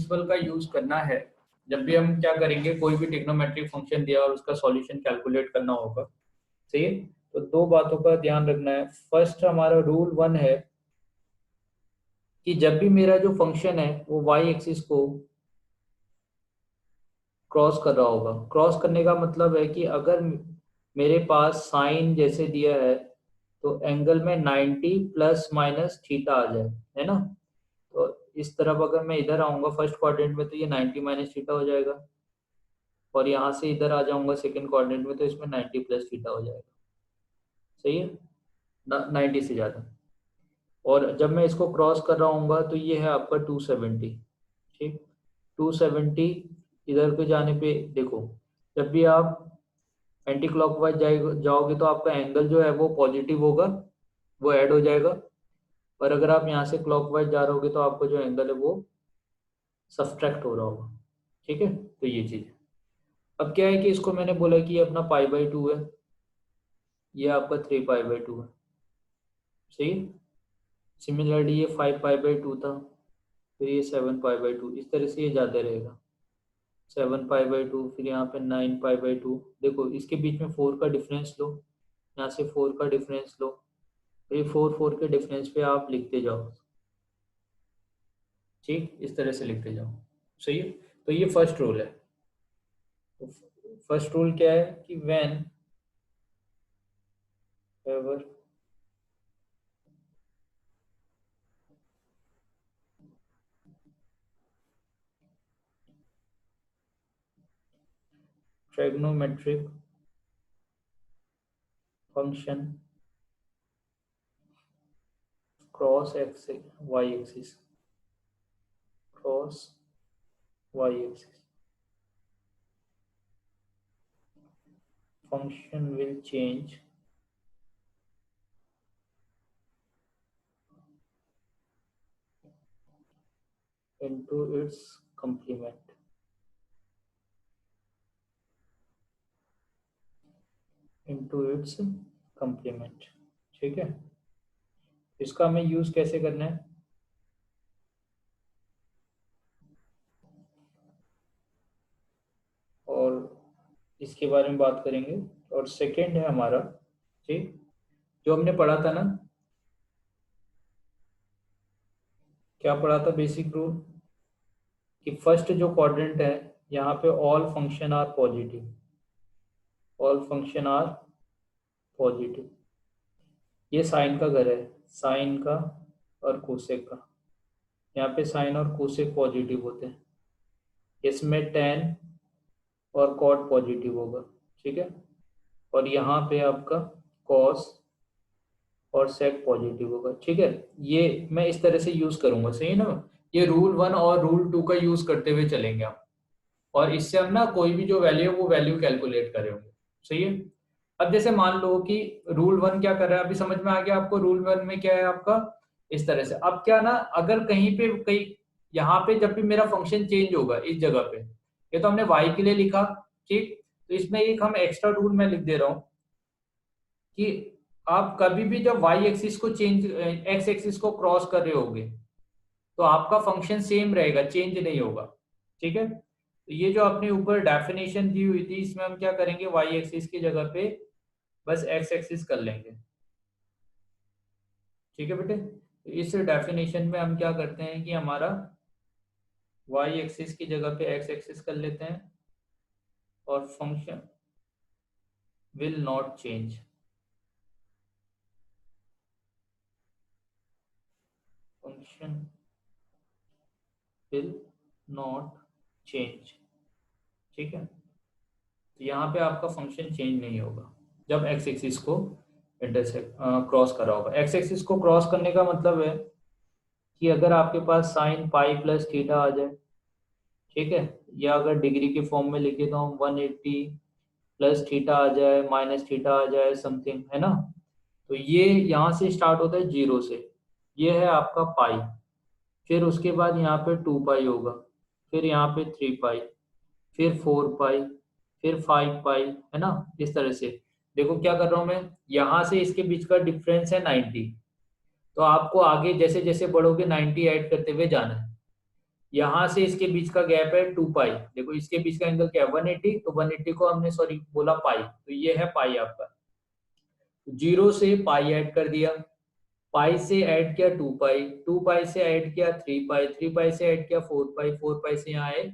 Principal का use करना है जब भी हम क्या करेंगे, कोई भी ट्रिग्नोमेट्रिक फंक्शन दिया और उसका सॉल्यूशन कैलकुलेट करना होगा। सही है, तो दो बातों का ध्यान रखना है। फर्स्ट हमारा रूल 1 है कि जब भी मेरा जो फंक्शन है वो वाई एक्सिस को क्रॉस कर रहा होगा। क्रॉस करने का मतलब है कि अगर मेरे पास साइन जैसे दिया है तो एंगल में 90 प्लस माइनस थीटा आ जाए, है ना। तो इस तरफ अगर मैं इधर आऊंगा फर्स्ट क्वाड्रेंट में तो ये 90 माइनस थीटा हो जाएगा, और यहाँ से इधर आ जाऊंगा सेकंड क्वाड्रेंट में तो इसमें 90 प्लस थीटा हो जाएगा। सही है, 90 से ज़्यादा। और जब मैं इसको क्रॉस कर रहा हूँ तो ये है आपका 270। ठीक, 270 इधर पे जाने पे देखो, जब भी आप एंटी क्लॉकवाइज जाओगे तो आपका एंगल जो है वो पॉजिटिव होगा, वो ऐड हो जाएगा। और अगर आप यहाँ से क्लॉकवाइज जा रहे होगे तो आपका जो एंगल है वो सब्सट्रैक्ट हो रहा होगा। ठीक है, तो ये चीज़। अब क्या है कि इसको मैंने बोला कि ये अपना π/2 है, ये आपका 3π/2 है। सही है, सिमिलरली ये 5π/2 था, फिर ये 7π/2, इस तरह से ये ज़्यादा रहेगा। 7π/2, फिर यहाँ पे 9π/2। देखो इसके बीच में 4 का डिफरेंस लो, यहाँ से 4 का डिफरेंस लो, फिर 4 के डिफरेंस पे आप लिखते जाओ। ठीक, इस तरह से लिखते जाओ। सही है, तो ये फर्स्ट रूल है। तो फर्स्ट रूल क्या है कि whenever trigonometric function cross x y axis, cross y axis, function will change into its complement, into its complement। ठीक है, इसका हमें यूज कैसे करना है, और इसके बारे में बात करेंगे। और सेकंड है हमारा, ठीक, जो हमने पढ़ा था ना, क्या पढ़ा था, बेसिक रूल, कि फर्स्ट जो क्वाड्रेंट है यहाँ पे all function are positive, all function are positive. ये साइन का घर है, साइन का और कोसेक का। यहाँ पे साइन और कोसेक पॉजिटिव होते हैं, इसमें टेन और कॉट पॉजिटिव होगा। ठीक है, और यहाँ पे आपका कॉस और सेक पॉजिटिव होगा। ठीक है, ये मैं इस तरह से यूज करूंगा। सही है ना, ये रूल 1 और रूल 2 का यूज करते हुए चलेंगे हम, और इससे हम ना कोई भी जो वैल्यू है वो वैल्यू कैलकुलेट करेंगे। सही है, अब जैसे मान लो कि रूल 1 क्या कर रहा है, अभी समझ में आ गया आपको रूल 1 में क्या है आपका, इस तरह से। अब क्या ना, अगर कहीं पे कहीं यहाँ पे जब भी मेरा फंक्शन चेंज होगा इस जगह पे, ये तो हमने y के लिए लिखा, ठीक, तो इसमें एक हम एक्स्ट्रा रूल मैं लिख दे रहा हूँ कि आप कभी भी जब y एक्सिस को चेंज x एक्सिस को क्रॉस कर रहे होगे तो आपका फंक्शन सेम रहेगा, चेंज नहीं होगा। ठीक है, तो ये जो आपने ऊपर डेफिनेशन दी हुई थी इसमें हम क्या करेंगे, y एक्सिस की जगह पे बस x एक्सिस कर लेंगे। ठीक है बेटे, तो इस डेफिनेशन में हम क्या करते हैं कि हमारा y एक्सिस की जगह पे x एक्सिस कर लेते हैं, और function will not change, function will not change. ठीक है, तो यहाँ पे आपका फंक्शन चेंज नहीं होगा जब एक्स एक्सिस को इंटरसेक्ट क्रॉस करा होगा। एक्स एक्सिस को क्रॉस करने का मतलब है कि अगर आपके पास साइन पाई प्लस थीटा आ जाए, ठीक है, या अगर डिग्री के फॉर्म में लिखे तो हम 180 प्लस थीटा आ जाए, माइनस थीटा आ जाए, समथिंग, है ना। तो ये यहाँ से स्टार्ट होता है 0 से, ये है आपका पाई, फिर उसके बाद यहाँ पे 2 पाई होगा, फिर यहाँ पे 3 पाई, फिर 4 पाई, फिर 5 पाई, है ना। इस तरह से देखो क्या कर रहा हूँ मैं, यहाँ से इसके बीच का डिफरेंस है 90, तो आपको आगे जैसे जैसे बढ़ोगे 90 ऐड करते हुए जाना है। यहाँ से इसके बीच का गैप है 2 पाई। देखो इसके बीच का एंगल क्या है 180, तो 180 को हमने सॉरी बोला पाई, तो ये है पाई आपका। 0 से पाई ऐड कर दिया, पाई से ऐड किया 2 पाई, 2 पाई से ऐड किया 3 पाई, 3 पाई से ऐड किया 4 पाई, 4 पाई से यहाँ आए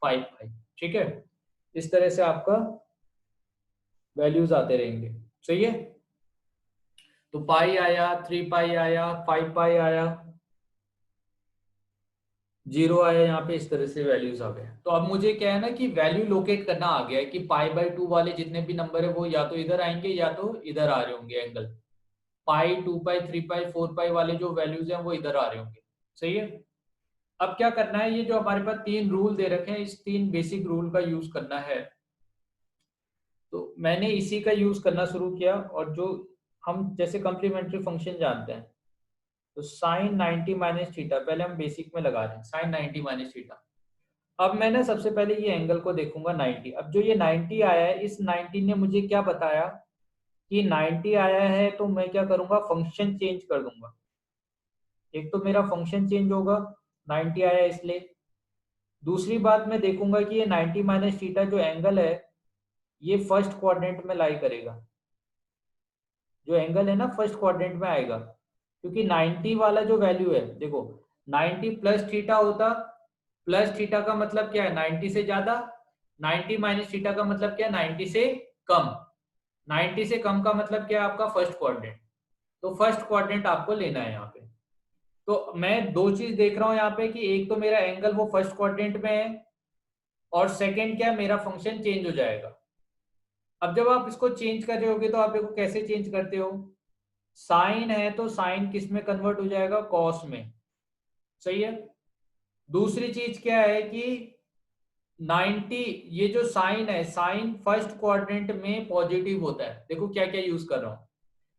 5 पाई। ठीक है, इस तरह से आपका वैल्यूज आते रहेंगे। सही है, तो पाई आया, 3 पाई आया, 5 पाई आया, 0 आया, यहाँ पे इस तरह से वैल्यूज आ गए। तो अब मुझे क्या है ना कि वैल्यू लोकेट करना आ गया है कि पाई/2 वाले जितने भी नंबर है वो या तो इधर आएंगे या तो इधर आ रहे होंगे एंगल। पाई, 2 पाई, 3 पाई, 4 पाई वाले जो वैल्यूज हैं वो इधर आ रहे होंगे। सही है, अब क्या करना है, ये जो हमारे पास 3 रूल दे रखे हैं, इस 3 बेसिक रूल का यूज करना है। तो मैंने इसी का यूज करना शुरू किया, और जो हम जैसे कम्प्लीमेंट्री फंक्शन जानते हैं, तो साइन 90 माइनस थीटा पहले हम बेसिक में लगा रहे हैं, साइन 90 माइनस थीटा। अब मैं ना सबसे पहले ये एंगल को देखूंगा 90। अब जो ये 90 आया है, इस 90 ने मुझे क्या बताया कि 90 आया है, तो मैं क्या करूंगा, फंक्शन चेंज कर दूंगा। एक तो मेरा फंक्शन चेंज होगा, 90 आया इसलिए। दूसरी बात मैं देखूंगा कि ये 90 माइनस थीटा जो एंगल है, ये फर्स्ट क्वाड्रेंट में लाई करेगा। जो एंगल है ना फर्स्ट क्वाड्रेंट में आएगा, क्योंकि 90 वाला जो वैल्यू है, देखो 90 प्लस थीटा होता, प्लस थीटा का मतलब क्या है 90 से ज्यादा, 90 माइनस थीटा का मतलब क्या है 90 से कम, 90 से कम का मतलब क्या है आपका फर्स्ट क्वाड्रेंट। तो फर्स्ट क्वाड्रेंट आपको लेना है यहाँ पे। तो मैं दो चीज देख रहा हूँ यहाँ पे कि एक तो मेरा एंगल वो फर्स्ट क्वाड्रेंट में है, और सेकंड क्या, मेरा फंक्शन चेंज हो जाएगा। अब जब आप इसको चेंज कर रहे होगे तो आप इसको कैसे चेंज करते हो, साइन है तो साइन किस में कन्वर्ट हो जाएगा, कॉस में। सही है, दूसरी चीज क्या है कि 90, ये जो साइन है, साइन फर्स्ट क्वाड्रेंट में पॉजिटिव होता है। देखो क्या क्या यूज कर रहा हूं,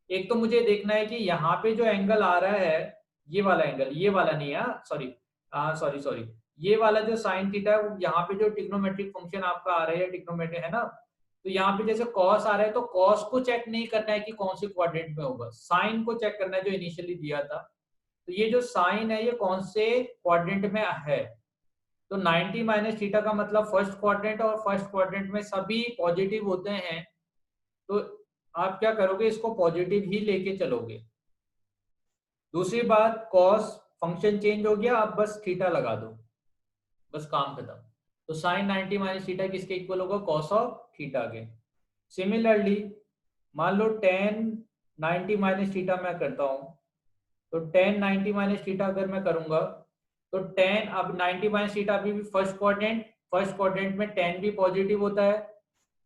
एक तो मुझे देखना है कि यहाँ पे जो एंगल आ रहा है, ये वाला एंगल, ये वाला नहीं है, सॉरी सॉरी सॉरी, ये वाला जो साइन थीटा है, यहाँ पे जो ट्रिग्नोमेट्रिक फंक्शन आपका आ रहा है, ट्रिग्नोमेट्रिक है ना, तो यहाँ पे जैसे कॉस आ रहा है, तो कॉस को चेक नहीं करना है कि कौन से क्वाड्रेंट में होगा, साइन को चेक करना है जो इनिशियली दिया था। तो ये जो साइन है ये कौन से क्वाड्रेंट में है, तो 90 माइनस थीटा का मतलब फर्स्ट क्वाड्रेंट, और फर्स्ट क्वाड्रेंट में सभी पॉजिटिव होते हैं। तो आप क्या करोगे, इसको पॉजिटिव ही लेके चलोगे। दूसरी बात, कॉस फंक्शन चेंज हो गया, अब बस थीटा लगा दो, बस काम खत्म। तो साइन 90 माइनस थीटा किसके इक्वल होगा, कॉस ऑफ थीटा के। सिमिलरली मान लो टेन 90 माइनस थीटा मैं करता हूं, तो टेन 90 माइनस थीटा अगर मैं करूंगा, तो टेन, अब 90 माइनस थीटा अभी भी फर्स्ट क्वाड्रेंट, फर्स्ट क्वाड्रेंट में टेन भी पॉजिटिव होता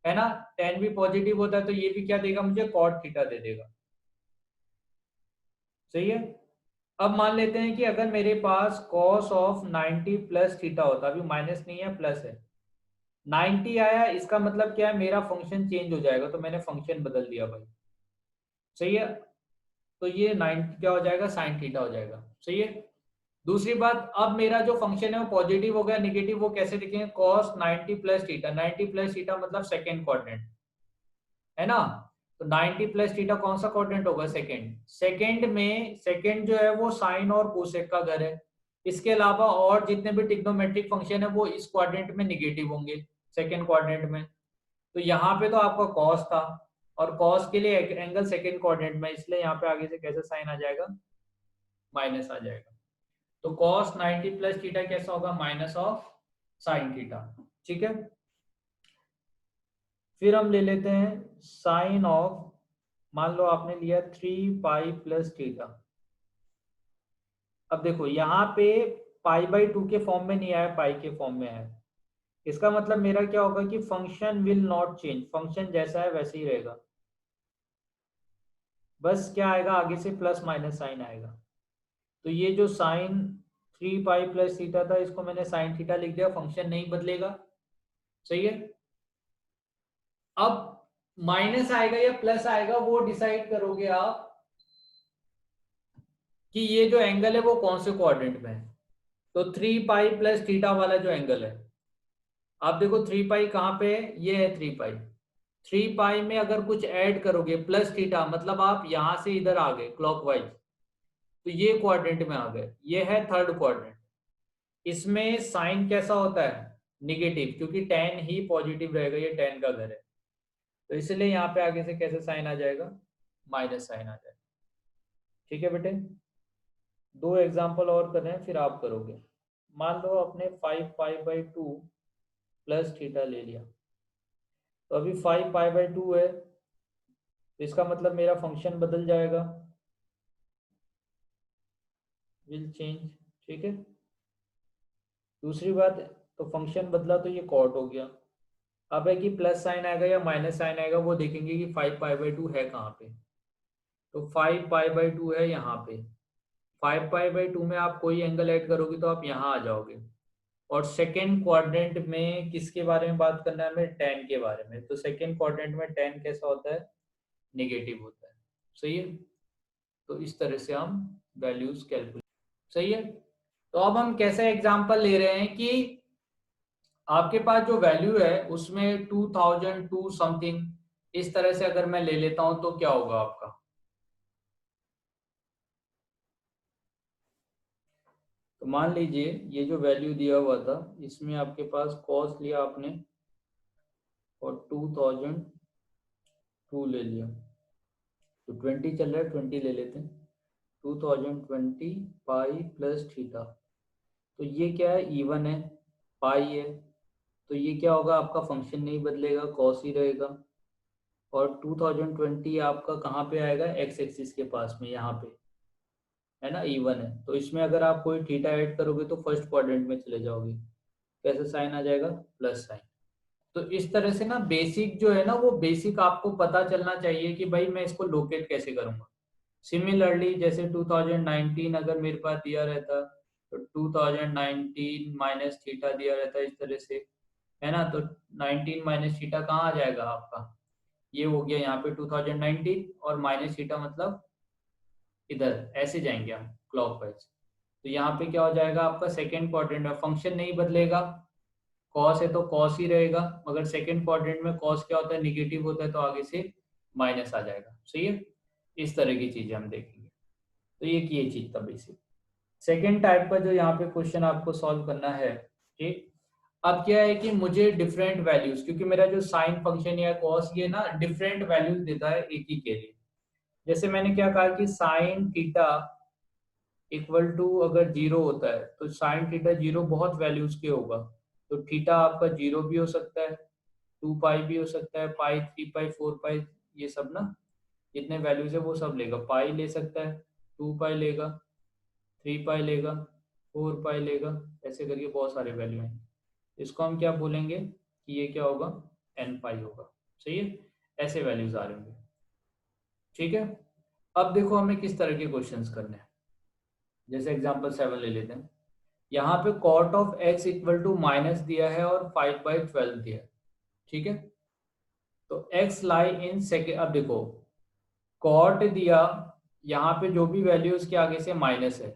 है ना, टेन भी पॉजिटिव होता है, तो ये भी क्या देगा मुझे, कॉट थीटा दे देगा। सही है, अब मान लेते हैं कि अगर मेरे पास cos ऑफ 90 प्लस थीटा होता, अभी माइनस नहीं है प्लस है, 90 आया, इसका मतलब क्या है, मेरा फंक्शन चेंज हो जाएगा, तो मैंने फंक्शन बदल दिया भाई। सही है, तो ये 90 क्या हो जाएगा, साइन थीटा हो जाएगा। सही है, दूसरी बात, अब मेरा जो फंक्शन है वो पॉजिटिव हो गया, नेगेटिव वो कैसे लिखेंगे, cos 90 plus theta, 90 plus theta मतलब सेकेंड क्वाड्रेंट है ना, तो 90 प्लस थीटा कौन सा क्वाड्रेंट होगा, सेकेंड। सेकेंड में सेकेंड जो है वो साइन और कोसेक का घर है, इसके अलावा और जितने भी ट्रिग्नोमेट्रिक फंक्शन है वो इस क्वाड्रेंट में निगेटिव होंगे, सेकेंड क्वाड्रेंट में। तो यहाँ पे तो आपका कॉस था, और कॉस के लिए एंगल सेकेंड क्वाड्रेंट में, इसलिए यहाँ पे आगे से कैसे साइन आ जाएगा, माइनस आ जाएगा। तो cos 90 प्लस थीटा कैसा होगा, माइनस ऑफ साइन थीटा। ठीक है, फिर हम ले लेते हैं साइन ऑफ, मान लो आपने लिया 3 पाई प्लस थीटा। अब देखो यहाँ पे पाई/2 के फॉर्म में नहीं आया, पाई के फॉर्म में है, इसका मतलब मेरा क्या होगा कि function will not change, function जैसा है वैसे ही रहेगा, बस क्या आएगा आगे से प्लस माइनस साइन आएगा। तो ये जो साइन 3 पाई प्लस थीटा था, इसको मैंने साइन थीटा लिख दिया, फंक्शन नहीं बदलेगा। सही है, अब माइनस आएगा या प्लस आएगा वो डिसाइड करोगे आप कि ये जो एंगल है वो कौन से क्वाड्रेंट में है। तो 3 पाई प्लस थीटा वाला जो एंगल है, आप देखो 3 पाई कहाँ पे है, ये है 3 पाई। 3 पाई में अगर कुछ ऐड करोगे प्लस थीटा, मतलब आप यहां से इधर आ गए क्लॉकवाइज, तो ये क्वाड्रेंट में आ गए, ये है थर्ड क्वाड्रेंट। इसमें साइन कैसा होता है, निगेटिव, क्योंकि tan ही पॉजिटिव रहेगा, ये tan का घर है, तो इसलिए यहाँ पे आगे से कैसे साइन आ जाएगा, माइनस साइन आ जाएगा। ठीक है बेटे, दो एग्जाम्पल और कर रहे हैं फिर आप करोगे। मान लो अपने 5 पाई/2 प्लस थीटा ले लिया, तो अभी 5 पाई/2 है, तो इसका मतलब मेरा फंक्शन बदल जाएगा, विल चेंज। ठीक है, दूसरी बात, तो फंक्शन बदला तो ये कॉट हो गया। अब है कि प्लस साइन आएगा या माइनस साइन आएगा, वो देखेंगे कि 5 पाई/2 है कहाँ पे। तो 5 पाई/2 है यहाँ पे। 5 पाई/2 में आप कोई एंगल ऐड करोगे तो आप यहाँ आ जाओगे। और सेकेंड क्वाड्रेंट में किसके बारे में बात करना है हमें, tan के बारे में। तो सेकेंड क्वाड्रेंट में tan कैसा होता है, निगेटिव होता है। सही है, तो इस तरह से हम वैल्यूज कैलकुलेट। सही है, तो अब हम कैसा एग्जांपल ले रहे हैं कि आपके पास जो वैल्यू है उसमें 2002 समथिंग, इस तरह से अगर मैं ले लेता हूं तो क्या होगा आपका। तो मान लीजिए ये जो वैल्यू दिया हुआ था, इसमें आपके पास कॉस लिया आपने और 2002 ले लिया, तो 20 चल रहा है, 20 ले लेते हैं। 2020 पाई प्लस थीटा, तो ये क्या है, इवन है, पाई है, तो ये क्या होगा, आपका फंक्शन नहीं बदलेगा, कॉस ही रहेगा। और 2020 आपका कहाँ पे आएगा, एक्स एक्सिस के पास में, यहाँ पे है ना, इवन है, तो इसमें अगर आप कोई थीटा ऐड करोगे तो फर्स्ट क्वाड्रेंट में चले जाओगे, कैसे साइन आ जाएगा, प्लस साइन। तो इस तरह से ना बेसिक जो है ना, वो बेसिक आपको पता चलना चाहिए कि भाई मैं इसको लोकेट कैसे करूंगा। सिमिलरली जैसे 2019 अगर मेरे पास दिया रहता, तो 2019 माइनस थीटा दिया रहता इस तरह से, है ना, तो 19 माइनस थीटा कहाँ आ जाएगा आपका, ये हो गया यहाँ पे 2019, और माइनस थीटा मतलब इधर ऐसे जाएंगे हम क्लॉकवाइज। तो यहाँ पे क्या हो जाएगा, आपका सेकेंड क्वाड्रेंट में फंक्शन नहीं बदलेगा, कॉस है तो कॉस ही रहेगा, मगर सेकेंड क्वाड्रेंट में कॉस क्या होता है, निगेटिव होता है, तो आगे से माइनस आ जाएगा। सही है, इस तरह की चीजें हम देखेंगे। तो ये चीज था बेसिक। सेकेंड टाइप का जो यहाँ पे क्वेश्चन आपको सॉल्व करना है, ठीक। अब क्या है कि मुझे डिफरेंट वैल्यूज, क्योंकि मेरा जो साइन फंक्शन या कॉस ये ना डिफरेंट वैल्यूज देता है एक ही के लिए। जैसे मैंने क्या कहा कि साइन थीटा इक्वल टू अगर जीरो होता है, तो साइन थीटा जीरो बहुत वैल्यूज के होगा, तो थीटा आपका जीरो भी हो सकता है, 2 पाई भी हो सकता है, पाई, 3 पाई, 4 पाई, ये सब ना जितने वैल्यूज है वो सब लेगा, पाई ले सकता है, 2 पाई लेगा, 3 पाई लेगा, 4 पाई लेगा, ऐसे करके बहुत सारे वैल्यू हैं। इसको हम क्या बोलेंगे कि ये क्या होगा, n पाई होगा। सही है, ऐसे वैल्यूज आ रहे होंगे। ठीक है, अब देखो हमें किस तरह के क्वेश्चंस करने हैं। जैसे एग्जांपल 7 ले लेते हैं। यहाँ पे cot of x equal to minus दिया है और 5/12 दिया है। ठीक है, तो एक्स लाई इन सेकेंड, अब देखो कॉट दिया, यहाँ पे जो भी वैल्यू उसके आगे से माइनस है,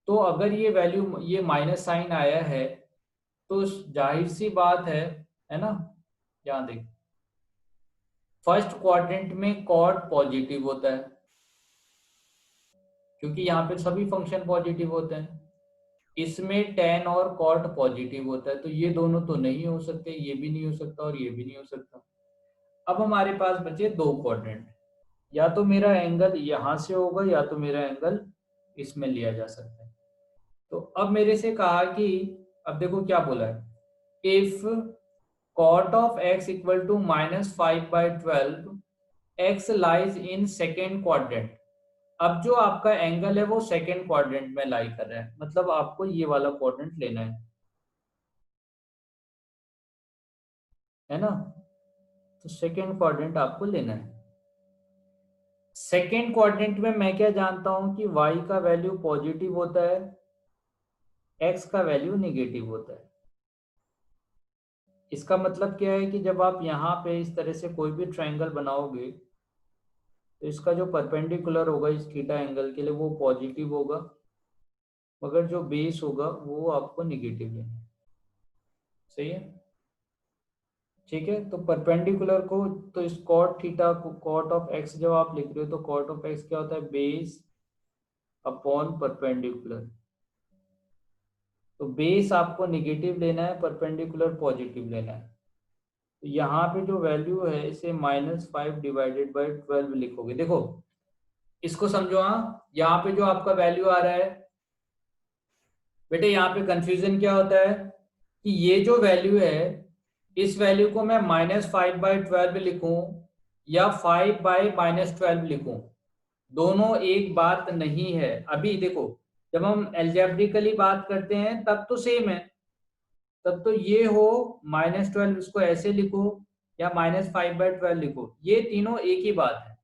तो अगर ये वैल्यू, ये माइनस साइन आया है, तो जाहिर सी बात है ना, यहाँ देख, फर्स्ट क्वाड्रेंट में कॉट पॉजिटिव होता है, क्योंकि यहाँ पे सभी फंक्शन पॉजिटिव होते हैं। इसमें tan और cot पॉजिटिव होता है, तो ये दोनों तो नहीं हो सकते, ये भी नहीं हो सकता और ये भी नहीं हो सकता। अब हमारे पास बचे दो क्वाड्रेंट, या तो मेरा एंगल यहां से होगा या तो मेरा एंगल इसमें लिया जा सकता है। तो अब मेरे से कहा कि, अब देखो क्या बोला है, if cot of x equal to -5/12 x lies in second quadrant. अब जो आपका एंगल है वो सेकेंड क्वाड्रेंट में लाई कर रहा है, मतलब आपको ये वाला क्वाड्रेंट लेना है ना, तो सेकेंड क्वाड्रेंट आपको लेना है। सेकेंड क्वाड्रेंट में मैं क्या जानता हूं कि y का वैल्यू पॉजिटिव होता है, x का वैल्यू निगेटिव होता है। इसका मतलब क्या है कि जब आप यहाँ पे इस तरह से कोई भी ट्रायंगल बनाओगे, तो इसका जो परपेंडिकुलर होगा इस थीटा एंगल के लिए वो पॉजिटिव होगा, मगर जो बेस होगा वो आपको निगेटिव लेना है। सही है, ठीक है, तो परपेंडिकुलर को, तो इस कॉट थीटा को, कॉट ऑफ एक्स जब आप लिख रहे हो तो कॉट ऑफ एक्स क्या होता है, बेस अपॉन परपेंडिकुलर। तो बेस आपको निगेटिव लेना है, परपेंडिकुलर पॉजिटिव लेना है। तो यहाँ पे जो वैल्यू है इसे -5 डिवाइडेड बाई 12 लिखोगे। देखो इसको समझो। हाँ, यहाँ पे जो आपका वैल्यू आ रहा है बेटे, यहाँ पे कंफ्यूजन क्या होता है कि ये जो वैल्यू है इस वैल्यू को मैं -5/12 लिखूं या 5/-12 लिखूं, दोनों एक बात नहीं है। अभी देखो, जब हम एल्जेब्रिकली बात करते हैं तब तो सेम है, तब तो ये हो -12 इसको ऐसे लिखो या -5/12 लिखो, ये तीनों एक ही बात है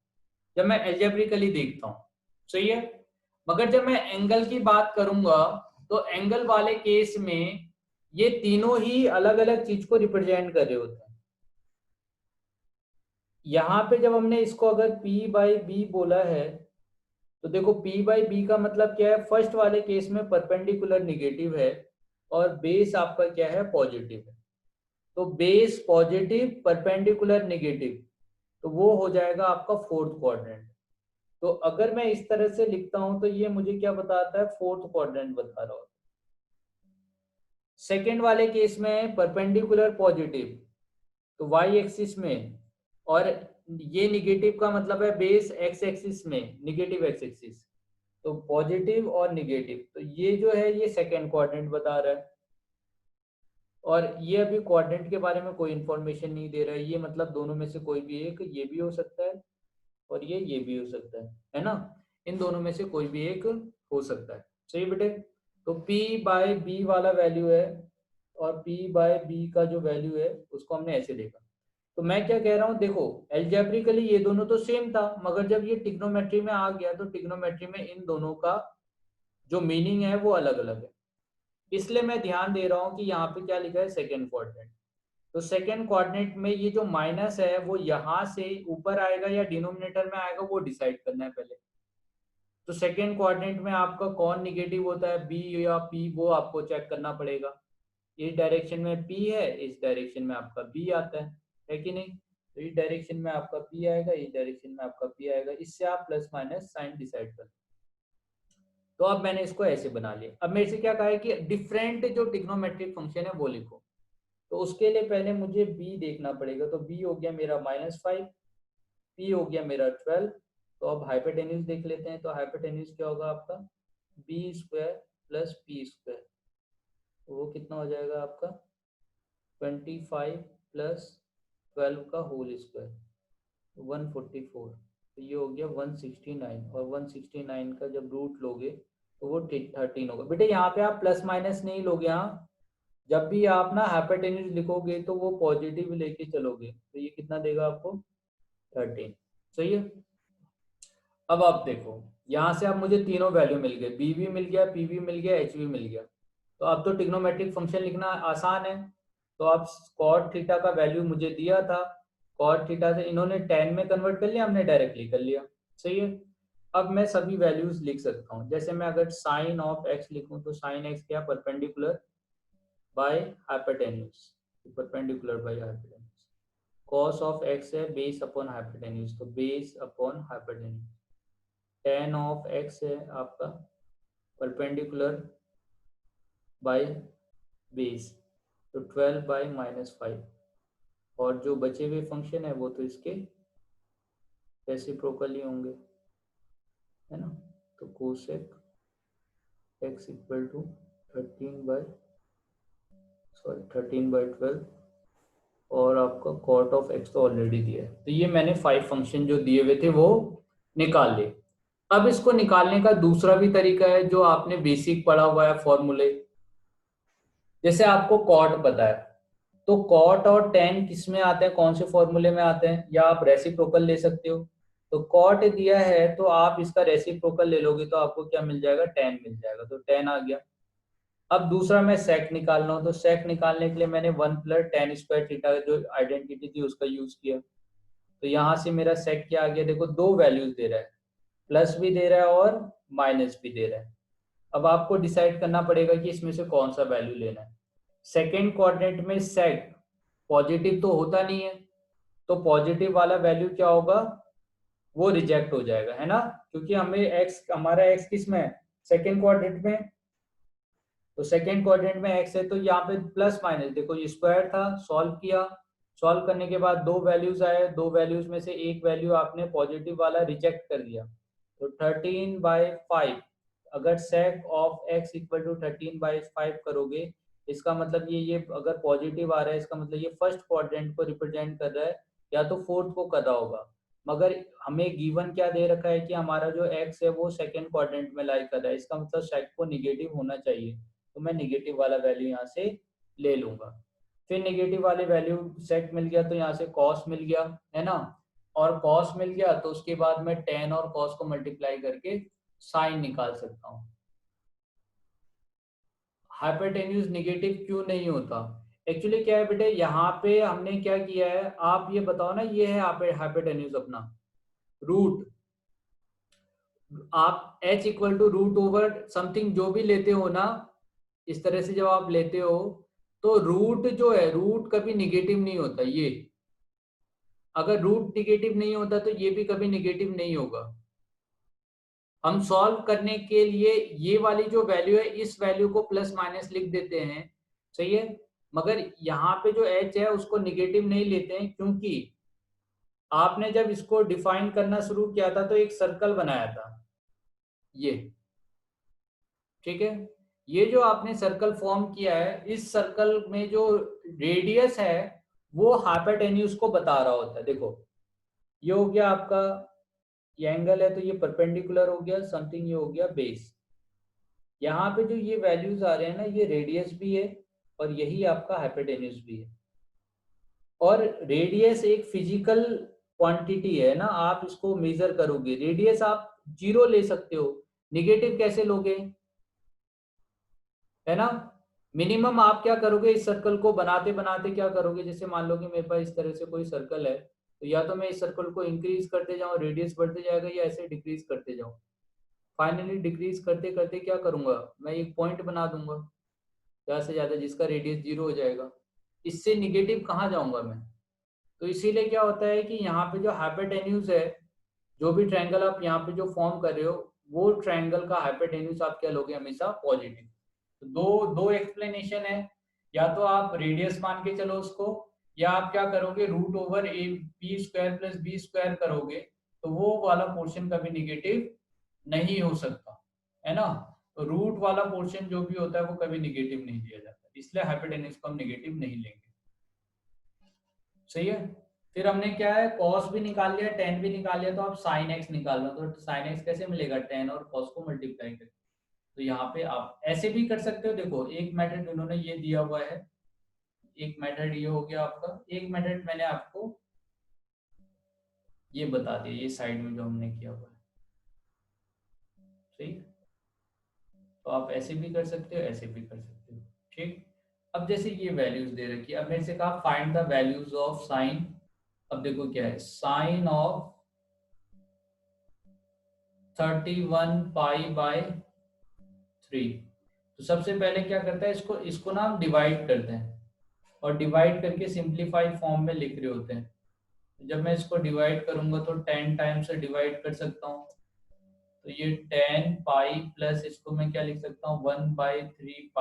जब मैं एल्जेब्रिकली देखता हूँ। सही है। मगर जब मैं एंगल की बात करूंगा तो एंगल वाले केस में ये तीनों ही अलग अलग चीज को रिप्रेजेंट कर रहे होते हैं। यहाँ पे जब हमने इसको अगर P/B बोला है तो देखो P/B का मतलब क्या है, फर्स्ट वाले केस में परपेंडिकुलर निगेटिव है और बेस आपका क्या है, पॉजिटिव है। तो बेस पॉजिटिव परपेंडिकुलर निगेटिव, तो वो हो जाएगा आपका फोर्थ क्वाड्रेंट। तो अगर मैं इस तरह से लिखता हूं तो ये मुझे क्या बताता है, फोर्थ क्वाड्रेंट बता रहा हूं। सेकेंड वाले केस में परपेंडिकुलर पॉजिटिव, तो वाई एक्सिस में, और ये निगेटिव का मतलब है बेस एक्स एक्सिस में, निगेटिव एक्स एक्सिस, तो पॉजिटिव और निगेटिव, तो ये जो है ये सेकेंड क्वाड्रेंट बता रहा है। और ये अभी क्वाड्रेंट के बारे में कोई इंफॉर्मेशन नहीं दे रहा है, ये मतलब दोनों में से कोई भी एक, ये भी हो सकता है और ये भी हो सकता है ना। इन दोनों में से कोई भी एक हो सकता है। सही बेटे। तो P/B वाला वैल्यू है और P/B का जो वैल्यू है उसको हमने ऐसे देखा। तो मैं क्या कह रहा हूँ, देखो एल्जेब्रिकली ये दोनों तो सेम था, मगर जब ये ट्रिग्नोमेट्री में आ गया तो ट्रिग्नोमेट्री में इन दोनों का जो मीनिंग है वो अलग अलग है। इसलिए मैं ध्यान दे रहा हूँ कि यहाँ पे क्या लिखा है, सेकेंड क्वाड्रेंट। तो सेकेंड क्वाड्रेंट में ये जो माइनस है वो यहाँ से ऊपर आएगा या डिनोमिनेटर में आएगा, वो डिसाइड करना है पहले। तो सेकेंड क्वाड्रेंट में आपका कौन निगेटिव होता है, बी या पी, वो आपको चेक करना पड़ेगा। इस डायरेक्शन में पी है, इस डायरेक्शन में आपका बी आता है कि नहीं। तो इस डायरेक्शन में आपका पी आएगा, इस डायरेक्शन में आपका पी आएगा, इससे आप प्लस माइनस साइन डिसाइड कर। तो अब मैंने इसको ऐसे बना लिया। अब मेरे से क्या कहा है कि डिफरेंट जो ट्रिग्नोमेट्रिक फंक्शन है वो लिखो। तो उसके लिए पहले मुझे b देखना पड़ेगा। तो b हो गया मेरा -5, p हो गया मेरा 12। तो अब हाइपोटेन्यूज देख लेते हैं। तो हाइपोटेन्यूज क्या होगा आपका, b² प्लस p²। तो वो कितना हो जाएगा आपका 25 प्लस 12 का होल स्क्वायर, 144। तो ये हो गया 169, और 169 का जब रूट लोगे तो वो 13 होगा। बेटे यहाँ पे आप प्लस माइनस नहीं लोगे। हाँ, जब भी आप ना हाइपोटेन्यूज लिखोगे तो वो पॉजिटिव लेके चलोगे, तो ये कितना देगा आपको 13। सही है। अब आप देखो, यहाँ से अब मुझे तीनों वैल्यू मिल गए, बी भी मिल गया, पी भी मिल गया, एच भी मिल गया। तो अब तो ट्रिग्नोमेट्रिक फंक्शन लिखना आसान है। तो अब कॉट थीटा का वैल्यू मुझे दिया था, कॉट थीटा से इन्होंने tan में कन्वर्ट कर लिया, हमने डायरेक्टली कर लिया। सही है। अब मैं सभी वैल्यूज लिख सकता हूँ। जैसे मैं अगर साइन ऑफ एक्स लिखूँ तो साइन एक्स क्या, perpendicular by hypotenuse, perpendicular by hypotenuse. Cos of x है बेस अपॉन हाइपोटेन्यूज, तो base upon hypotenuse. tan of x है आपका परपेंडिकुलर बाय बेस, तो 12/-5। और जो बचे हुए फंक्शन है वो तो इसके रेसिप्रोकल ही होंगे, है ना। तो कोसेक एक्स इक्वल टू 13/12, और आपका कॉट ऑफ एक्स तो ऑलरेडी दिया है। तो ये मैंने 5 फंक्शन जो दिए हुए थे वो निकाल लिए। अब इसको निकालने का दूसरा भी तरीका है जो आपने बेसिक पढ़ा हुआ है, फॉर्मूले। जैसे आपको कॉट पता है, तो कॉट और tan किस में आते हैं, कौन से फॉर्मूले में आते हैं, या आप रेसिप्रोकल ले सकते हो। तो कॉट दिया है तो आप इसका रेसिप्रोकल ले लोगे तो आपको क्या मिल जाएगा, tan मिल जाएगा। तो tan आ गया। अब दूसरा मैं सेक निकालना हूं, तो सेक निकालने के लिए मैंने 1 प्लस tan स्क्वायर थीटा जो आइडेंटिटी थी उसका यूज किया। तो यहाँ से मेरा सेक क्या आ गया, देखो दो वैल्यूज दे रहा है, प्लस भी दे रहा है और माइनस भी दे रहा है। अब आपको डिसाइड करना पड़ेगा कि इसमें से कौन सा वैल्यू लेना है। सेकेंड क्वाड्रेंट में सेक पॉजिटिव तो होता नहीं है, तो पॉजिटिव वाला वैल्यू क्या होगा, वो रिजेक्ट हो जाएगा, है ना। क्योंकि हमें एक्स, हमारा एक्स किस में है, सेकेंड क्वाड्रेंट में। तो सेकेंड क्वाड्रेंट में x है, तो यहाँ पे प्लस माइनस देखो, ये स्क्वायर था, सॉल्व किया, सॉल्व करने के बाद दो वैल्यूज आए, दो वैल्यूज में से एक वैल्यू आपने पॉजिटिव वाला रिजेक्ट कर दिया, तो 13/5, अगर sec of x equal to 13/5 करोगे, इसका मतलब ये अगर पॉजिटिव आ रहा है, इसका मतलब ये फर्स्ट क्वाड्रेंट को रिप्रेजेंट कर रहा है, या तो फोर्थ को कर रहा होगा। मगर हमें गिवन क्या दे रखा है कि हमारा जो x है वो सेकेंड क्वाड्रेंट में लाई कर रहा है, इसका मतलब sec को निगेटिव होना चाहिए, तो मैं निगेटिव वाला वैल्यू यहाँ से ले लूंगा। फिर निगेटिव वाले वैल्यू सेक मिल गया, तो यहाँ से कॉस मिल गया, है ना, और कॉस मिल गया तो उसके बाद मैं टेन और कॉस को मल्टीप्लाई करके साइन निकाल सकता हूँ। हाइपोटेन्यूज निगेटिव क्यों नहीं होता? एक्चुअली क्या है बेटे, यहाँ पे हमने क्या किया है, आप ये बताओ ना, ये है हाइपोटेन्यूज अपना रूट, आप h equal to root over something जो भी लेते हो ना, इस तरह से जब आप लेते हो, तो रूट जो है, रूट कभी निगेटिव नहीं होता। ये अगर रूट निगेटिव नहीं होता तो ये भी कभी निगेटिव नहीं होगा। हम सॉल्व करने के लिए ये वाली जो वैल्यू है, इस वैल्यू को प्लस माइनस लिख देते हैं, सही है, मगर यहाँ पे जो h है उसको निगेटिव नहीं लेते हैं, क्योंकि आपने जब इसको डिफाइन करना शुरू किया था तो एक सर्कल बनाया था ये, ठीक है, ये जो आपने सर्कल फॉर्म किया है, इस सर्कल में जो रेडियस है वो हाइपोटेन्यूज को बता रहा होता है। देखो, ये हो गया आपका, ये एंगल है तो ये परपेंडिकुलर हो गया समथिंग, ये हो गया बेस। यहाँ पे जो ये वैल्यूज आ रहे हैं ना, ये रेडियस भी है और यही आपका हाइपोटेन्यूज भी है। और रेडियस एक फिजिकल क्वांटिटी है ना, आप इसको मेजर करोगे, रेडियस आप जीरो ले सकते हो, निगेटिव कैसे लोगे, है ना। मिनिमम आप क्या करोगे, इस सर्कल को बनाते बनाते क्या करोगे, जैसे मान लो कि मेरे पास इस तरह से कोई सर्कल है, तो या तो मैं इस सर्कल को इंक्रीज करते जाऊं, रेडियस बढ़ते जाएगा, या ऐसे डिक्रीज करते जाऊं। फाइनली डिक्रीज करते करते क्या करूंगा, मैं एक पॉइंट बना दूंगा ज्यादा से ज्यादा, जिसका रेडियस जीरो हो जाएगा। इससे निगेटिव कहाँ जाऊंगा मैं? तो इसीलिए क्या होता है कि यहाँ पे जो हाइपोटेन्यूज है, जो भी ट्रायंगल आप यहाँ पे जो फॉर्म कर रहे हो, वो ट्रायंगल का हाइपोटेन्यूज आप क्या लोगे, हमेशा पॉजिटिव। तो दो दो एक्सप्लेनेशन है, या तो आप रेडियस मान के चलो उसको, या आप क्या करोगे, root over a b square plus b square करोगे, तो वो वाला पोर्शन कभी निगेटिव नहीं हो सकता, है ना। तो रूट वाला पोर्शन जो भी होता है वो कभी निगेटिव नहीं लिया जाता, इसलिए हाइपोटेन्यूज को हम निगेटिव नहीं लेंगे, सही है। फिर हमने क्या है, कॉस भी निकाल लिया, टेन भी निकाल लिया, तो आप साइन एक्स निकाल लो, तो साइन एक्स कैसे मिलेगा, टेन और कॉस को मल्टीप्लाई करके। तो यहाँ पे आप ऐसे भी कर सकते हो, देखो एक मेथड उन्होंने ये दिया हुआ है, एक मेथड ये हो गया आपका, एक मेथड मैंने आपको ये बता दिया, ये साइड में जो हमने किया हुआ है, सही। तो आप ऐसे भी कर सकते हो, ऐसे भी कर सकते हो, ठीक। अब जैसे ये वैल्यूज दे रखी है, अब मेरे से कहा find the values of sine. अब देखो क्या है, साइन ऑफ 31π/3। तो सबसे पहले क्या करता है, इसको इसको ना हम डिवाइड करते हैं, और डिवाइड करके सिंप्लीफाइड फॉर्म में लिख रहे होते हैं। जब मैं इसको डिवाइड करूंगा तो 10 टाइम्स से डिवाइड कर सकता हूँ, तो ये 10π प्लस इसको मैं क्या लिख सकता हूँ, 1/3π,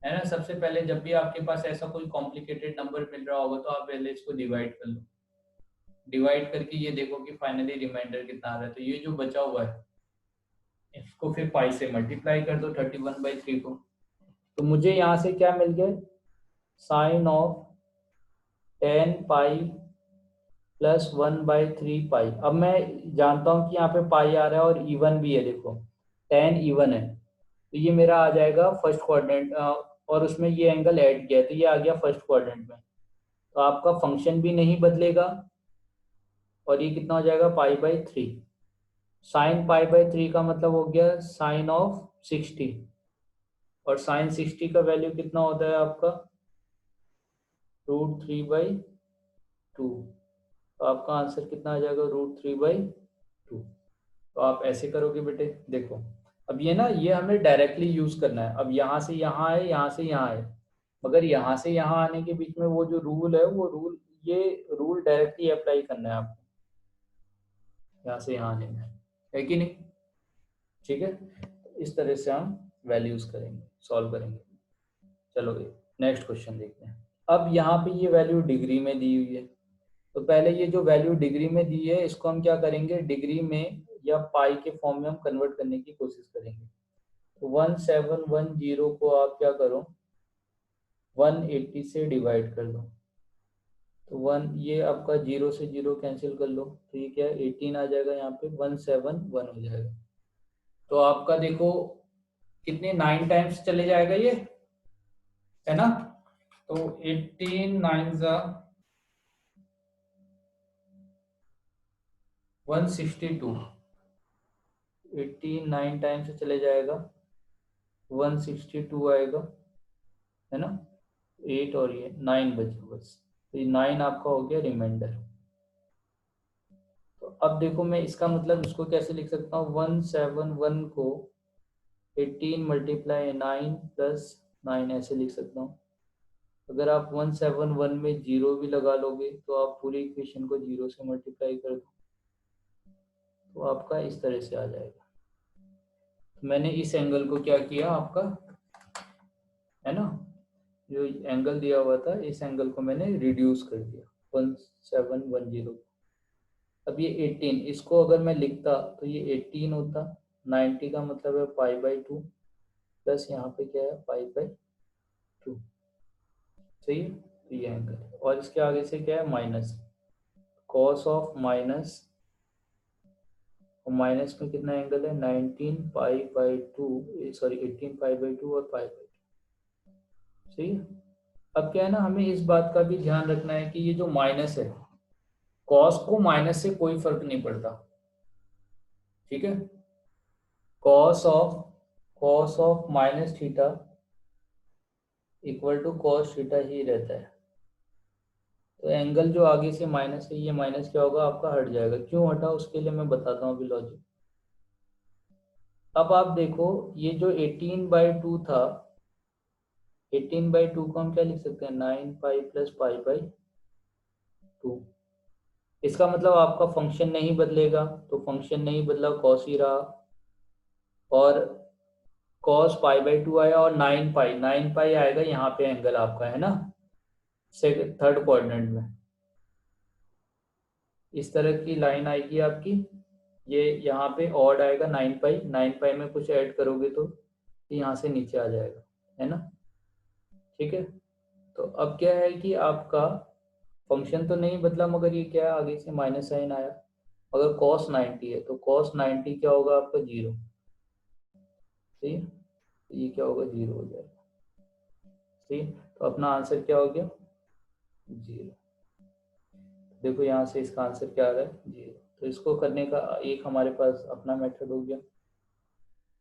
है ना। सबसे पहले जब भी आपके पास ऐसा कोई कॉम्प्लिकेटेड नंबर मिल रहा होगा, तो आप पहले इसको डिवाइड कर लो, डिवाइड करके ये देखो कि फाइनली रिमाइंडर कितना आ रहा है, तो ये जो बचा हुआ है इसको फिर पाई से मल्टीप्लाई कर दो 31/3 को, तो मुझे यहाँ से क्या मिल गया, साइन ऑफ 10π प्लस 1/3π। अब मैं जानता हूँ कि यहाँ पे पाई आ रहा है और इवन भी है, देखो 10 इवन है, तो ये मेरा आ जाएगा फर्स्ट क्वाड्रेंट, और उसमें ये एंगल ऐड किया है, तो ये आ गया फर्स्ट क्वाड्रेंट में। तो आपका फंक्शन भी नहीं बदलेगा, और ये कितना हो जाएगा, π/3। साइन π/3 का मतलब हो गया साइन ऑफ 60, और साइन 60 का वैल्यू कितना होता है आपका, √3/2। तो आपका आंसर कितना आ जाएगा, √3/2। तो आप ऐसे करोगे बेटे, देखो अब ये ना, ये हमें डायरेक्टली यूज करना है, अब यहाँ से यहाँ है, यहाँ से यहाँ है, मगर यहाँ से यहाँ आने के बीच में वो जो रूल है, वो रूल, ये रूल डायरेक्टली अप्लाई करना है आपको, यहाँ से यहाँ आने में, है कि नहीं, ठीक है। इस तरह से हम वैल्यूज करेंगे। सॉल्व करेंगे। चलो नेक्स्ट क्वेश्चन देखते हैं। अब यहाँ पे ये वैल्यू डिग्री में दी हुई है, तो पहले ये जो वैल्यू डिग्री में दी है इसको हम क्या करेंगे, डिग्री में या पाई के फॉर्म में हम कन्वर्ट करने की कोशिश करेंगे। तो 1710 को आप क्या करो, 180 से डिवाइड कर दो। तो वन, ये आपका 0 से 0 कैंसिल कर लो, तो ये क्या है 18 आ जाएगा, यहाँ पे 171 हो जाएगा। तो आपका देखो कितने 9 टाइम्स चले जाएगा ये, है ना। तो 18 9 जा 162, 18 9 टाइम से चले जाएगा 162 आएगा, है ना। 8 और ये 9 बचे बस, तो ये 9 आपका हो गया रिमाइंडर। तो अब देखो मैं इसका मतलब इसको कैसे लिख सकता हूँ, 171 को 18 मल्टीप्लाई 9 प्लस 9 ऐसे लिख सकता हूँ। अगर आप 171 में 0 भी लगा लोगे तो आप पूरी इक्वेशन को 0 से मल्टीप्लाई कर दो, तो आपका इस तरह से आ जाएगा। तो मैंने इस एंगल को क्या किया आपका, है ना, जो एंगल दिया हुआ था इस एंगल को मैंने रिड्यूस कर दिया 1710। अब ये 18, इसको अगर मैं लिखता तो ये 18 होता, 90 का मतलब है पाई बाई 2 प्लस यहाँ पे क्या है पाई बाई 2, सही है। तो ये एंगल है, और इसके आगे से क्या है माइनस, कॉस ऑफ माइनस, और माइनस में कितना एंगल है 19 pi by 2, sorry 18 pi by 2 और पाई बाई 2, सही है। अब क्या है ना, हमें इस बात का भी ध्यान रखना है कि ये जो माइनस है, कॉस को माइनस से कोई फर्क नहीं पड़ता, ठीक है। Cos of minus theta equal to cos theta ही रहता है। तो एंगल जो आगे से माइनस है, ये माइनस क्या होगा आपका हट जाएगा। क्यों हटा उसके लिए मैं बताता हूँ अभी लॉजिक। अब आप देखो ये जो 18/2 था, 18/2 को हम क्या लिख सकते हैं 9 पाई प्लस पाई बाई 2। इसका मतलब आपका फंक्शन नहीं बदलेगा, तो फंक्शन नहीं बदला कॉस ही रहा, और कॉस पाई बाई 2 आया, और 9 पाई आएगा यहाँ पे एंगल आपका, है ना, सेकंड थर्ड क्वाड्रेंट में। इस तरह की लाइन आएगी आपकी, ये यहाँ पे ऑड आएगा 9 पाई, 9 पाई में कुछ ऐड करोगे तो यहाँ से नीचे आ जाएगा, है ना, ठीक है। तो अब क्या है कि आपका फंक्शन तो नहीं बदला, मगर ये क्या है आगे से माइनस साइन आया। अगर cos 90 है तो cos 90 क्या होगा आपका 0, सही है। तो ये क्या होगा 0 हो जाएगा, सही है। तो अपना आंसर क्या हो गया 0। देखो यहाँ से इसका आंसर क्या आ रहा है 0। तो इसको करने का एक हमारे पास अपना मेथड हो गया,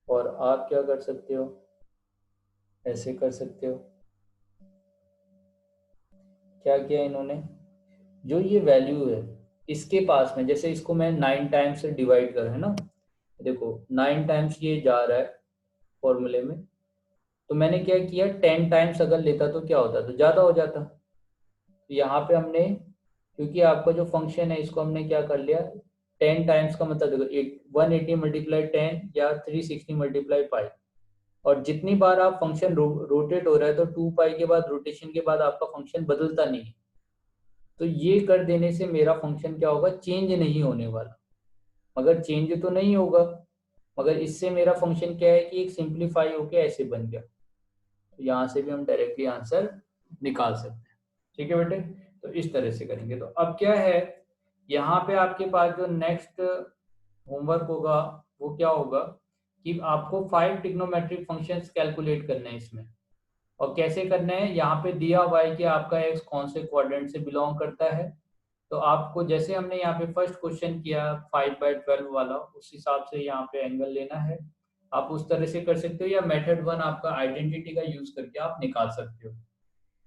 और आप क्या कर सकते हो, ऐसे कर सकते हो। क्या किया इन्होंने, जो ये वैल्यू है इसके पास में, जैसे इसको मैं 9 टाइम्स से डिवाइड कर, है ना, देखो 9 टाइम्स ये जा रहा है फॉर्मूले में, तो मैंने क्या किया 10 टाइम्स अगर लेता तो क्या होता, तो ज़्यादा हो जाता। तो यहाँ पे हमने, क्योंकि आपका जो फंक्शन है इसको हमने क्या कर लिया 10 टाइम्स का मतलब देखो 180 मल्टीप्लाई 10 या 360 मल्टीप्लाई पाई, और जितनी बार आप फंक्शन रोटेट हो रहा है तो 2 पाई के बाद रोटेशन के बाद आपका फंक्शन बदलता नहीं है। तो ये कर देने से मेरा फंक्शन क्या होगा चेंज नहीं होने वाला, मगर चेंज तो नहीं होगा, मगर इससे मेरा फंक्शन क्या है कि एक सिंप्लीफाई होके ऐसे बन गया। तो यहाँ से भी हम डायरेक्टली आंसर निकाल सकते हैं, ठीक है बेटे। तो इस तरह से करेंगे। तो अब क्या है, यहाँ पे आपके पास जो नेक्स्ट होमवर्क होगा वो क्या होगा कि आपको 5 ट्रिग्नोमेट्रिक फंक्शंस कैलकुलेट करने हैं इसमें। और कैसे करने हैं, यहाँ पे दिया हुआ है कि आपका एक्स कौन से क्वाड्रेंट से बिलोंग करता है। तो आपको जैसे हमने यहाँ पे फर्स्ट क्वेश्चन किया 5/12 वाला, उस हिसाब से यहाँ पे एंगल लेना है। आप उस तरह से कर सकते हो, या मेथड 1 आपका आइडेंटिटी का यूज करके आप निकाल सकते हो।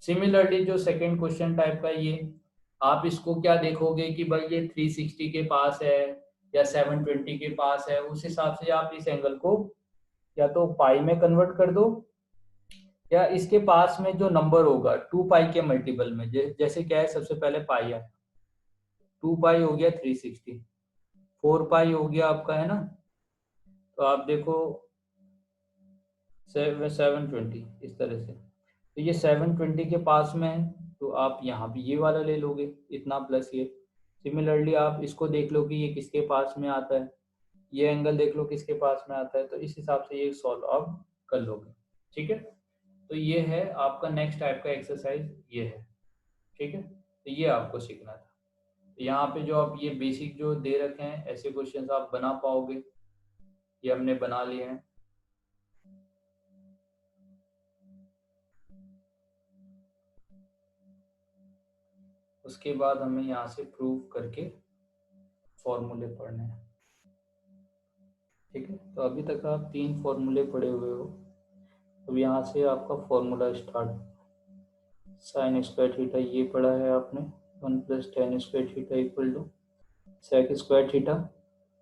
सिमिलरली जो सेकंड क्वेश्चन टाइप का ये, आप इसको क्या देखोगे कि भाई ये 360 के पास है या 720 के पास है, उस हिसाब से आप इस एंगल को या तो पाई में कन्वर्ट कर दो, या इसके पास में जो नंबर होगा 2 पाई के मल्टीपल में, जैसे क्या है सबसे पहले पाई है, 2 पाई हो गया 360, 4 पाई हो गया आपका, है ना। तो आप देखो 720 इस तरह से। तो ये 720 के पास में है, तो आप यहाँ भी ये वाला ले लोगे, इतना प्लस ये। सिमिलरली आप इसको देख लो कि ये किसके पास में आता है, ये एंगल देख लो किसके पास में आता है, तो इस हिसाब से ये सॉल्व आप कर लोगे। ठीक है, तो ये है आपका नेक्स्ट टाइप का एक्सरसाइज, ये है। ठीक है, तो ये आपको सीखना था। तो यहाँ पे जो आप ये बेसिक जो दे रखे हैं ऐसे क्वेश्चंस आप बना पाओगे, ये हमने बना लिए हैं। उसके बाद हमें यहाँ से प्रूव करके फॉर्मूले पढ़ने हैं। ठीक है, तो अभी तक आप 3 फॉर्मूले पढ़े हुए हो। अब यहाँ से आपका formula start. Sine square theta ये पढ़ा है आपने, 1 plus tan square theta equal to sec square theta,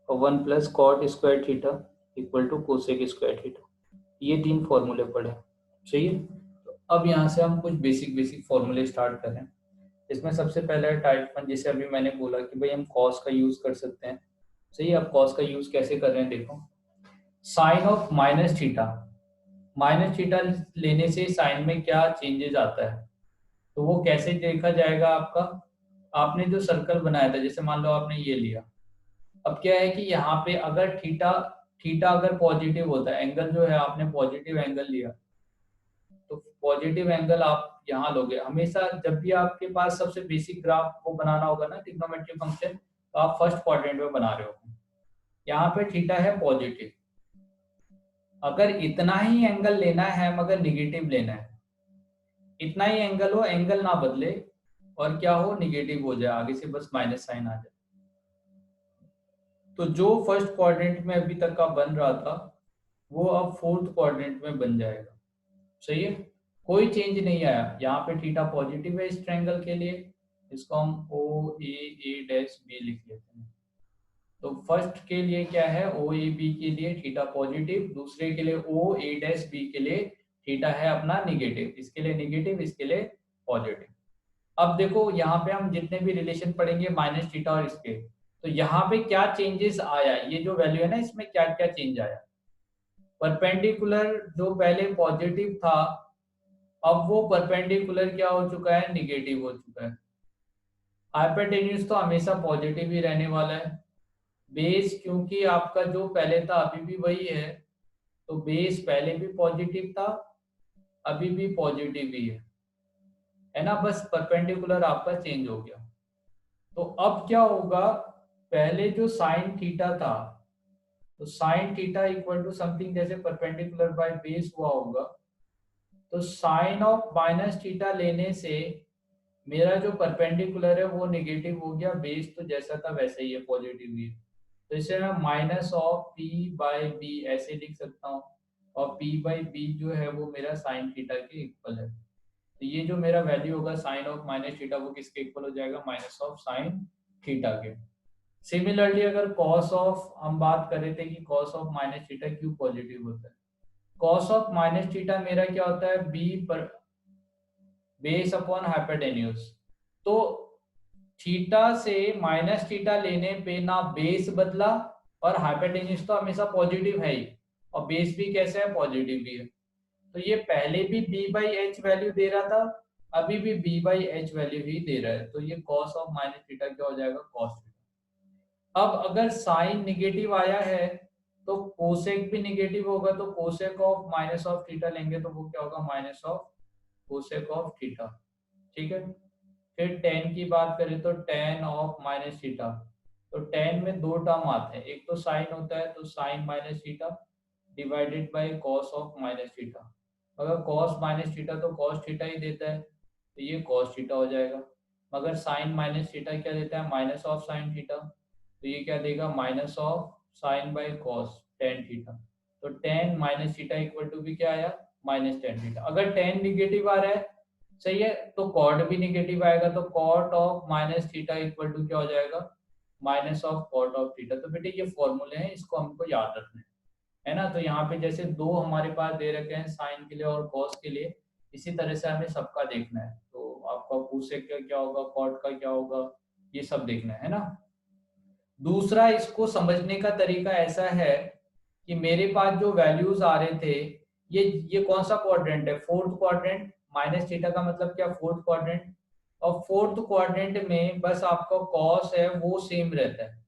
और 1 plus cot square theta equal to cosec square theta. ये 3 फॉर्मूले पढ़े, सही है। तो अब यहाँ से हम कुछ बेसिक फॉर्मूले स्टार्ट कर रहे हैं। इसमें सबसे पहला है टाइप 1, जैसे अभी मैंने बोला कि भाई हम कॉस का यूज कर सकते हैं। सही है, अब कॉस का यूज कैसे कर रहे हैं देखो। साइन ऑफ माइनस थीटा लेने से साइन में क्या चेंजेस आता है, तो वो कैसे देखा जाएगा आपका। आपने जो सर्कल बनाया था, जैसे मान लो आपने ये लिया, अब क्या है कि यहाँ पे अगर थीटा थीटा अगर पॉजिटिव होता है, एंगल जो है आपने पॉजिटिव एंगल लिया, तो पॉजिटिव एंगल आप यहाँ लोगे हमेशा। जब भी आपके पास सबसे बेसिक ग्राफ वो बनाना होगा ना ट्रिग्नोमेट्री फंक्शन, तो आप फर्स्ट क्वाड्रेंट में बना रहे हो। यहाँ पे थीटा है पॉजिटिव, अगर इतना ही एंगल लेना है मगर निगेटिव लेना है, इतना ही एंगल हो, एंगल ना बदले और क्या हो, निगेटिव हो जाए, आगे से बस माइनस साइन आ जाए, तो जो फर्स्ट क्वाड्रेंट में अभी तक का बन रहा था वो अब फोर्थ क्वाड्रेंट में बन जाएगा। सही है, कोई चेंज नहीं आया। यहाँ पे थीटा पॉजिटिव है इस ट्रायंगल के लिए, इसको हम ओ ए डैश बी लिख लेते हैं। तो फर्स्ट के लिए क्या है, ओ ए बी के लिए थीटा पॉजिटिव, दूसरे के लिए ओ ए डैश बी के लिए थीटा है अपना निगेटिव, इसके लिए निगेटिव, इसके लिए पॉजिटिव। अब देखो यहाँ पे हम जितने भी रिलेशन पढ़ेंगे माइनस थीटा और इसके, तो यहाँ पे क्या चेंजेस आया, ये जो वैल्यू है ना इसमें क्या क्या चेंज आया। परपेंडिकुलर जो पहले पॉजिटिव था, अब वो परपेंडिकुलर क्या हो चुका है, निगेटिव हो चुका है। हाइपोटेन्यूज तो हमेशा पॉजिटिव ही रहने वाला है। बेस क्योंकि आपका जो पहले था अभी भी वही है, तो बेस पहले भी पॉजिटिव था, अभी भी पॉजिटिव ही है ना, बस परपेंडिकुलर आपका चेंज हो गया। तो अब क्या होगा, पहले जो साइन थीटा था, तो sine theta equal to something जैसे परपेंडिकुलर बाय बेस हुआ होगा, तो साइन ऑफ माइनस थीटा लेने से मेरा जो परपेंडिकुलर है वो निगेटिव हो गया, बेस तो जैसा था वैसे ही है, पॉजिटिव ही है। तो इसे मैं minus of p by b ऐसे लिख सकता हूँ, और पी बाई बी जो है वो मेरा साइन थीटा के इक्वल है। तो ये जो मेरा वैल्यू होगा साइन ऑफ माइनस थीटा, वो किसके इक्वल हो जाएगा, माइनस ऑफ साइन थीटा के। सिमिलरली अगर कॉस ऑफ हम बात कर रहे थे कि कॉस ऑफ माइनस थीटा क्यों पॉजिटिव होता है, कॉस ऑफ माइनस थीटा मेरा क्या होता है, बी पर बेस अपॉन हाइपोटेन्यूज। तो थीटा से माइनस थीटा लेने पे ना बेस बदला, और हाइपोटेन्यूज तो हमेशा पॉजिटिव है ही, और बेस भी कैसे है, पॉजिटिव भी है। तो ये पहले भी b बाई एच वैल्यू दे रहा था, अभी भी b बाई एच वैल्यू ही दे रहा है, तो ये कॉस ऑफ माइनस थीटा क्या हो जाएगा, कॉस थीटा। अब अगर साइन निगेटिव आया है तो कोसेक भी निगेटिव होगा, तो cosec of minus of theta लेंगे तो वो क्या होगा, minus of cosec of theta. ठीक है, फिर टेन की बात करें तो टेन ऑफ माइनस थीटा, तो टेन में दो टर्म आते हैं, एक तो साइन होता है तो sine minus theta divided by cos of minus theta. अगर कॉस माइनस थीटा तो कॉस थीटा ही देता है, तो ये कॉस थीटा हो जाएगा। मगर साइन माइनस थीटा क्या देता है, माइनस ऑफ साइन थीटा, तो ये क्या देगा, minus of sine by cos tan theta. तो tan minus theta equal to भी क्या आया, माइनस टेन थीटा। अगर टेन निगेटिव आ रहा है, सही है, तो कॉट भी निगेटिव आएगा, तो cot of minus theta equal to क्या हो जाएगा, minus of cot of theta. तो बेटे ये फॉर्मूले हैं, इसको हमको याद रखना है ना। तो यहाँ पे जैसे दो हमारे पास दे रखे हैं साइन के लिए और कॉस के लिए, इसी तरह से हमें सबका देखना है। तो आपका कोसेक का क्या होगा, कॉट का क्या होगा, ये सब देखना है ना। दूसरा इसको समझने का तरीका ऐसा है कि मेरे पास जो वैल्यूज आ रहे थे, ये कौन सा क्वाड्रेंट है, फोर्थ क्वाड्रेंट। माइनस थीटा का मतलब क्या, फोर्थ क्वाड्रेंट। और फोर्थ क्वाड्रेंट में बस आपका कॉस है वो सेम रहता है,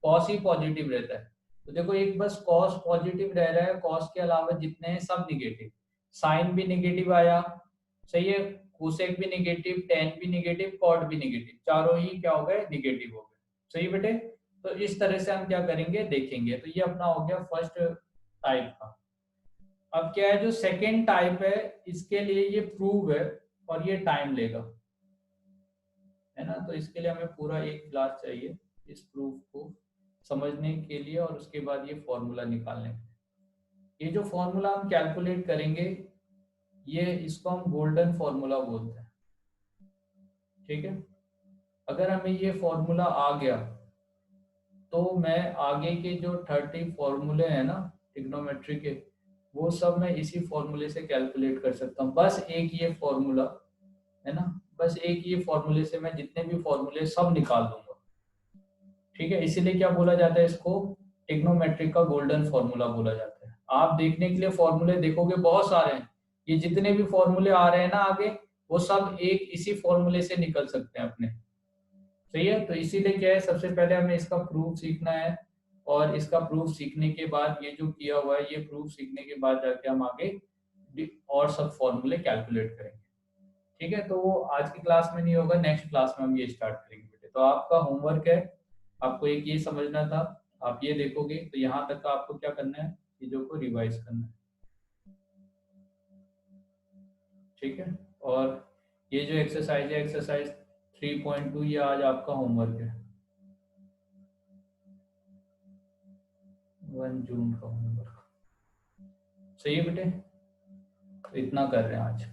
कॉस ही पॉजिटिव रहता है। तो देखो एक बस कॉस पॉजिटिव रह रहा है, कॉस के अलावा जितने हैं सब निगेटिव। साइन भी निगेटिव आया, सही है, कोसेक भी निगेटिव, टेन भी निगेटिव, कॉट भी निगेटिव, चारों ही क्या हो गए, निगेटिव हो गए। सही बेटे। तो इस तरह से हम क्या करेंगे देखेंगे। तो ये अपना हो गया फर्स्ट टाइप का। अब क्या है, जो सेकेंड टाइप है इसके लिए ये प्रूव है और ये टाइम लेगा, है ना। तो इसके लिए हमें पूरा एक क्लास चाहिए इस प्रूफ को समझने के लिए और उसके बाद ये फॉर्मूला निकालने के लिए। ये जो फॉर्मूला हम कैलकुलेट करेंगे, ये इसको हम गोल्डन फॉर्मूला बोलते हैं, ठीक है। अगर हमें ये फॉर्मूला आ गया तो मैं आगे के जो 30 फॉर्मूले हैं ना ट्रिग्नोमेट्री के, वो सब मैं इसी फॉर्मूले से कैलकुलेट कर सकता हूँ। बस एक ये फॉर्मूला, है ना, बस एक ये फॉर्मूले से मैं जितने भी फॉर्मूले सब निकाल दूंगा, ठीक है। इसीलिए क्या बोला जाता है इसको, ट्रिग्नोमेट्रिक का गोल्डन फॉर्मूला बोला जाता है। आप देखने के लिए फॉर्मूले देखोगे बहुत सारे हैं, ये जितने भी फॉर्मूले आ रहे हैं ना आगे, वो सब एक इसी फॉर्मूले से निकल सकते हैं अपने, सही है। तो इसीलिए क्या है, सबसे पहले हमें इसका प्रूफ सीखना है और इसका प्रूफ सीखने के बाद ये जो किया हुआ है, ये प्रूफ सीखने के बाद जाके हम आगे और सब फॉर्मूले कैलकुलेट करेंगे, ठीक है। तो वो आज की क्लास में नहीं होगा, नेक्स्ट क्लास में हम ये स्टार्ट करेंगे बेटे। तो आपका होमवर्क है, आपको एक ये समझना था, आप ये देखोगे तो यहाँ तक का आपको क्या करना है, चीजों को रिवाइज करना है, ठीक है। और ये जो एक्सरसाइज है, एक्सरसाइज 3.2, ये आज आपका होमवर्क है, 1 जून का होमवर्क, सही है बेटे। तो इतना कर रहे हैं आज।